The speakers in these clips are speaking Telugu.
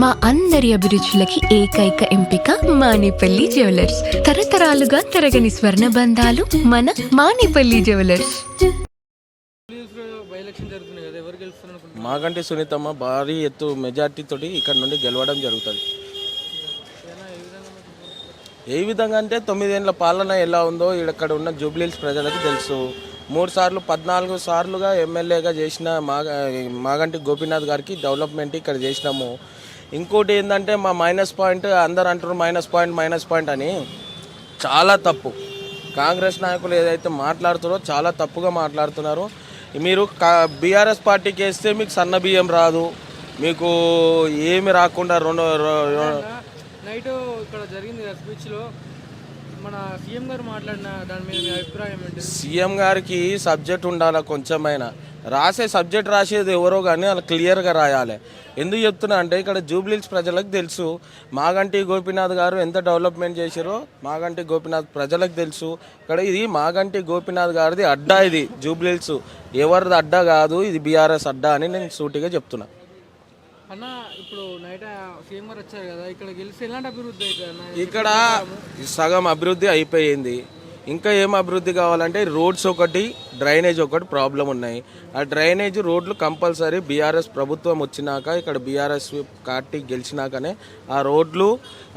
మా అందరి అభిరుచులకి ఏకైక ఎంపిక మానేపల్లి జ్యువెలర్స్. తరతరాలుగా తరగని స్వర్ణ బంధాలు మన మానేపల్లి జ్యువెలర్స్. మాగంటి సునీతమ్మ భారీ ఎత్తు మెజార్టీ తోటి ఇక్కడ నుండి గెలవడం జరుగుతుంది. ఏ విధంగా అంటే 9 ఏళ్ల పాలన ఎలా ఉందో ఇక్కడ ఉన్న జూబ్లీహిల్స్ ప్రజలకు తెలుసు. 3 సార్లు 14 సార్లుగా ఎమ్మెల్యేగా చేసిన మాగంటి గోపీనాథ్ గారికి డెవలప్మెంట్ ఇక్కడ చేసినాము. ఇంకోటి ఏంటంటే మా మైనస్ పాయింట్ అందరు అంటారు మైనస్ పాయింట్ అని, చాలా తప్పు. కాంగ్రెస్ నాయకులు ఏదైతే మాట్లాడుతారో చాలా తప్పుగా మాట్లాడుతున్నారు. మీరు బీఆర్ఎస్ పార్టీకి వేస్తే మీకు సన్న బియ్యం రాదు, మీకు ఏమి రాకుండా నైట్ ఇక్కడ జరిగింది స్పీచ్లో మన సీఎం గారు మాట్లాడిన దాని మీద మీ అభిప్రాయం ఏంటి? సీఎం గారికి సబ్జెక్ట్ ఉండాలి, కొంచెమైనా రాసే సబ్జెక్ట్ రాసేది ఎవరో కానీ అలా క్లియర్గా రాయాలి. ఎందుకు చెప్తున్నా అంటే ఇక్కడ జూబ్లీహిల్స్ ప్రజలకు తెలుసు మాగంటి గోపీనాథ్ గారు ఎంత డెవలప్మెంట్ చేశారో. మాగంటి గోపీనాథ్ ప్రజలకు తెలుసు. ఇక్కడ ఇది మాగంటి గోపీనాథ్ గారిది అడ్డా, ఇది జూబ్లీహిల్స్ ఎవరిది అడ్డా కాదు, ఇది బీఆర్ఎస్ అడ్డా అని నేను సూటిగా చెప్తున్నా. అన్న ఇప్పుడు నైట్ సీఎం గారు వచ్చారు కదా, ఇక్కడ గెలిచి ఎలాంటి అభివృద్ధి అవుతుంది? ఇక్కడ సగం అభివృద్ధి అయిపోయింది. ఇంకా ఏం అభివృద్ధి కావాలంటే రోడ్స్ ఒకటి, డ్రైనేజ్ ఒకటి ప్రాబ్లం ఉన్నాయి. ఆ డ్రైనేజ్ రోడ్లు కంపల్సరీ బీఆర్ఎస్ ప్రభుత్వం వచ్చినాక, ఇక్కడ బీఆర్ఎస్ పార్టీ గెలిచినాకనే ఆ రోడ్లు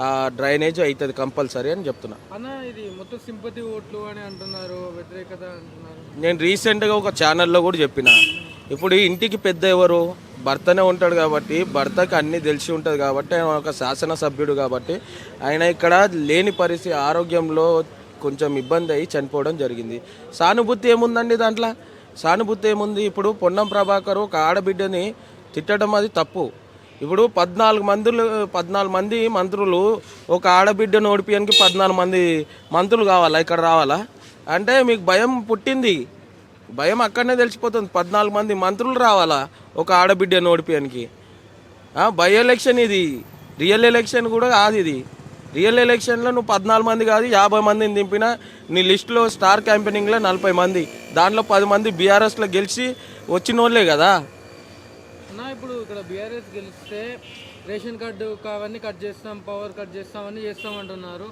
ఆ డ్రైనేజ్ అవుతుంది కంపల్సరీ అని చెప్తున్నా. అన్న ఇది మొత్తం సింపతి ఓట్లు అని అంటున్నారు, వ్యతిరేకత అంటున్నారు. నేను రీసెంట్గా ఒక ఛానల్లో కూడా చెప్పిన, ఇప్పుడు ఇంటికి పెద్ద ఎవరు? భర్తనే ఉంటాడు కాబట్టి, భర్తకి అన్నీ తెలిసి ఉంటుంది కాబట్టి, ఆయన ఒక శాసనసభ్యుడు కాబట్టి ఆయన ఇక్కడ లేని పరిస్థితి, ఆరోగ్యంలో కొంచెం ఇబ్బంది అయ్యి చనిపోవడం జరిగింది. సానుభూతి ఏముందండి దాంట్లో? సానుభూతి ఏముంది? ఇప్పుడు పొన్నం ప్రభాకర్ ఒక ఆడబిడ్డని తిట్టడం అది తప్పు. ఇప్పుడు 14 మంది మంత్రులు ఒక ఆడబిడ్డను ఓడిపియానికి 14 మంది మంత్రులు కావాలా? ఇక్కడ రావాలా? అంటే మీకు భయం పుట్టింది, భయం అక్కడనే తెలిసిపోతుంది. 14 మంది మంత్రులు రావాలా ఒక ఆడబిడ్డను ఓడిపియానికి? బై ఎలక్షన్ ఇది, రియల్ ఎలక్షన్ కూడా కాదు ఇది. రియల్ ఎలక్షన్లో నువ్వు 14 మంది కాదు 50 మందిని దింపినా నీ లిస్టులో స్టార్ క్యాంపెయినింగ్లో 40 మంది, దాంట్లో 10 మంది బీఆర్ఎస్లో గెలిచి వచ్చిన వాళ్ళే కదా. అన్నా ఇప్పుడు ఇక్కడ బీఆర్ఎస్ గెలిస్తే రేషన్ కార్డు అవన్నీ కట్ చేస్తాం, పవర్ కట్ చేస్తాం, అన్నీ చేస్తామంటున్నారు.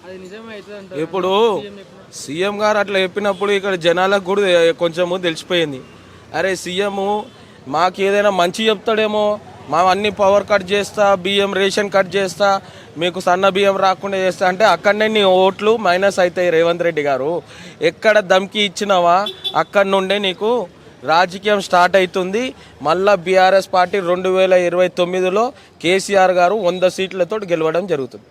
అది నిజమే అవుతుంది? ఇప్పుడు సీఎం గారు అట్లా చెప్పినప్పుడు ఇక్కడ జనాలకు కూడా కొంచెము తెలిసిపోయింది, అరే సీఎం మాకు ఏదైనా మంచి చెప్తాడేమో, మా అన్ని పవర్ కట్ చేస్తా, బియ్యం రేషన్ కట్ చేస్తా, మీకు సన్న బియ్యం రాకుండా చేస్తా అంటే అక్కడనే నీ ఓట్లు మైనస్ అవుతాయి. రేవంత్ రెడ్డి గారు ఎక్కడ దమ్కి ఇచ్చినావా అక్కడి నుండే నీకు రాజకీయం స్టార్ట్ అవుతుంది. మళ్ళీ బీఆర్ఎస్ పార్టీ 2029లో కేసీఆర్ గారు 100 సీట్లతో గెలవడం జరుగుతుంది.